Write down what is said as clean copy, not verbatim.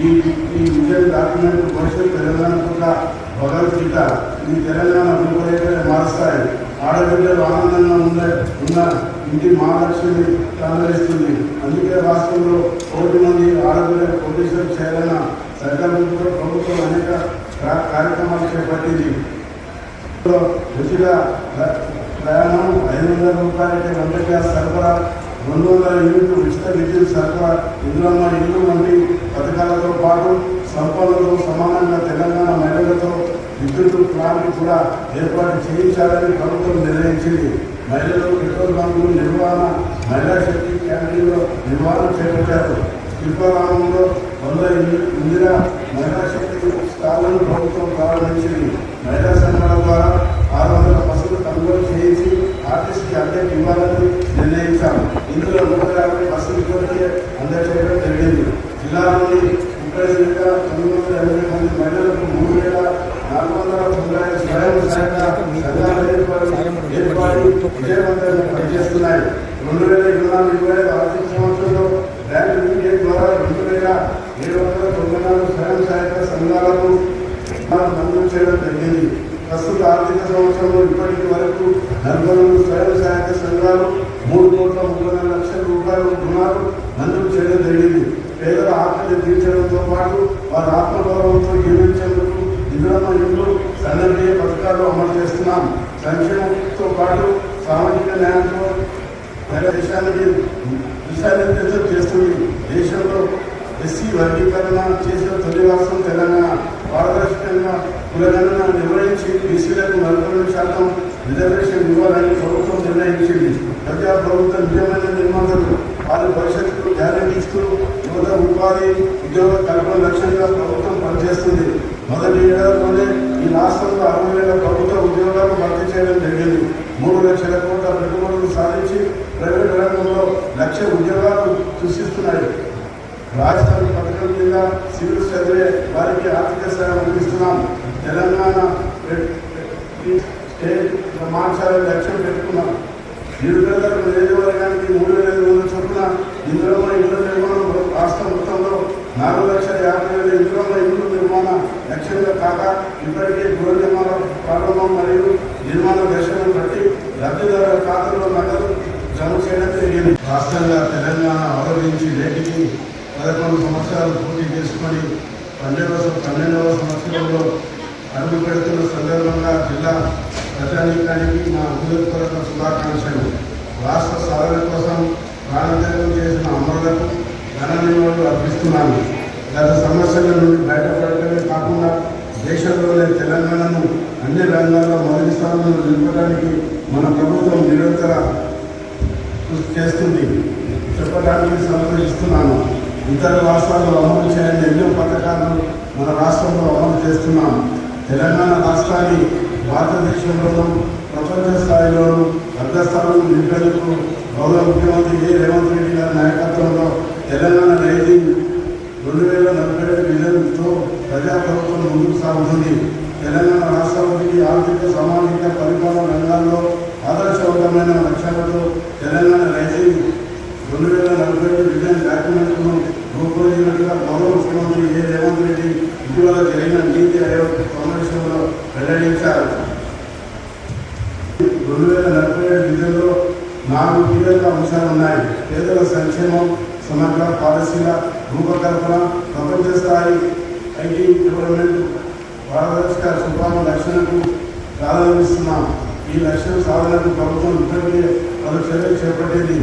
ఈ ఈ vision document భవిష్యత్ తెలంగాణకు ఒక భగవద్గీత. ఈ తెలంగాణ రూపురేఖలు మారుస్తాయి. ఆడబిడ్డలు ఆనందంగా ఉన్న ఇంటి మహాలక్ష్మిని తరలిస్తుంది. అందుకే రాష్ట్రంలో 1 కోటి మంది ఆడబిడ్డలు పోలీసులు చేయాలన్న సంకల్పంతో ప్రభుత్వం అనేక కార్యక్రమాలు చేపట్టింది. ఉచిత ప్రయాణం 500 రూపాయలకి వంట గ్యాస్ సరఫరా, 200 యూనిట్లు ఉచిత విద్యుత్ సరఫరా, ఇందులమ్మ ఇల్లు వంటి పథకాలతో పాటు సంపన్నులతో సమానంగా తెలంగాణ మహిళలతో విద్యుత్ ప్లాంట్ కూడా ఏర్పాటు చేయించాలని ప్రభుత్వం నిర్ణయించింది. మహిళలు పెట్రోల్ బంకులు నిర్వహణ, మహిళా శక్తి క్యాంటీన్లో నిర్వహణ చేపట్టారు. శిల్పారామంలో 100 ఇందిరా మహిళా శక్తి స్టాళ్లను ప్రభుత్వం ప్రారంభించింది. మహిళా సంఘాల ద్వారా 600 బస్సులు కొనుగోలు చేయించి ఆర్టీసీకి అద్దెకు ఇవ్వాలని నిర్ణయించాము. ఇందులో 150 బస్సులు ఇప్పటికే అందజేయడం జరిగింది. జిల్లాలోని 980 మంది మహిళలకు 3,495 స్వయం సహాయక సంఘాలు ఏర్పాటు విజయవంతంగా పనిచేస్తున్నాయి. 2024-25 ఆర్థిక సంవత్సరంలో బ్యాంకు మీడియా ద్వారా 2,794 స్వయం సహాయక సంఘాలకు మంజూరు చేయడం జరిగింది. ప్రస్తుత ఆర్థిక సంవత్సరంలో ఇప్పటి వరకు 42 స్వయం సహాయక సంఘాలు 3,34,00,000 రూపాయల రుణాలు మంజూరు చేయడం జరిగింది. పేదల ఆకలిని తీర్చడంతో పాటు వారి ఆత్మగౌరవంతో జీవించేందుకు ఇందులో ఇల్లు సన్నబియ్య పథకాలు అమలు చేస్తున్నాం. సంక్షేమంతో పాటు సామాజిక న్యాయంతో దేశానికి దిశానిర్దేశం చేస్తుంది. దేశంలో ఎస్సీ వర్గీకరణ చేసిన తొలి రాష్ట్రం తెలంగాణ. పారదర్శకంగా కులగణన నిర్వహించి బీసీలకు 42% రిజర్వేషన్ ఇవ్వాలని ప్రభుత్వం నిర్ణయించింది. ప్రజా ప్రభుత్వం నిజమైన నిర్మాతలు వారి భవిష్యత్తుకు గ్యారెంటీ ఇస్తూ యువత ఉపాధి ఉద్యోగ కల్పన లక్ష్యంగా ప్రభుత్వం పనిచేస్తుంది. మొదటి ఏడాదిలోనే ఈ రాష్ట్రంలో 60,000 ప్రభుత్వ ఉద్యోగాలు భర్తీ చేయడం జరిగింది. 3 లక్షల కోట్ల పెట్టుబడులు సాధించి ప్రైవేట్ రంగంలో 1,00,000 ఉద్యోగాలు సృష్టిస్తున్నాయి. రాజధాని పథకం కింద సివిల్ చదివే వారికి ఆర్థిక సాయం అందిస్తున్నాం. తెలంగాణ స్టేట్ మార్చాలని లక్ష్యం పెట్టుకున్నాం. నిరుపేదలకు నియోజకవర్గానికి 3,500 చొప్పున ఇందులో ఇళ్ల నిర్మాణం రాష్ట్ర మొత్తంలో 4,50,000 ఇందులో ఇల్లు నిర్మాణ లక్ష్యంగా కాక ఇప్పటికే గృహ నిర్మాణ ప్రారంభం మరియు నిర్మాణ దశలను బట్టి లబ్ధిదారుల ఖాతాలో నగదు జమ చేయడం జరిగింది. రాష్ట్రంగా తెలంగాణ అవతరించి నేటికి 11 సంవత్సరాలు పూర్తి చేసుకొని 12వ సంవత్సరంలో అడుగు పెడుతున్న సందర్భంగా జిల్లా ప్రజానీకానికి నా హృదయపూర్వక శుభాకాంక్షలు. రాష్ట్ర సాధన కోసం ప్రాణత్యాగం చేసిన అమరులకు ఘన నివాళులు అర్పిస్తున్నాను. గత సమస్యల నుండి బయటపడటమే కాకుండా దేశంలోనే తెలంగాణను అన్ని రంగాల్లో మొదటి స్థానంలో నిలపడానికి మన ప్రభుత్వం నిరంతర కృషి చేస్తుంది చెప్పడానికి సంతోషిస్తున్నాను. ఇతర రాష్ట్రాల్లో అమలు చేయని ఎన్నో పథకాలను మన రాష్ట్రంలో అమలు చేస్తున్నాం. తెలంగాణ రాష్ట్రాన్ని భారతదేశంలోనూ ప్రపంచ స్థాయిలోనూ అగ్రస్థానం నింపేందుకు గౌరవ ముఖ్యమంత్రి రేవంత్ రెడ్డి గారి నాయకత్వంలో తెలంగాణ రైజింగ్ 2047 విజన్తో ప్రజాప్రభుత్వం ముందుకు సాగుతుంది. తెలంగాణ రాష్ట్రానికి ఆర్థిక సామాజిక పరిపాలన రంగాల్లో ఆదర్శవంతమైన లక్ష్యాలతో తెలంగాణ రైజింగ్ 2047 విజన్ డాక్యుమెంట్ను రూపొందించినట్టుగా గౌరవ ముఖ్యమంత్రి రేవంత్ రెడ్డి ఇటీవల జరిగిన నీతి ఆయోగ్ సమావేశంలో వెల్లడించారు. 2047 విజన్లో 4 కీలక అంశాలు ఉన్నాయి. పేదల సంక్షేమం, సమగ్ర పాలసీల రూపకల్పన, ప్రపంచ స్థాయి ఐటీ డెవలప్మెంట్, పారదర్శక సుపాన లక్ష్యాలకు ప్రారంభిస్తున్నాం. ఈ లక్ష్యం సాధనకు ప్రభుత్వం ఇప్పటికే పలు చర్యలు చేపట్టింది.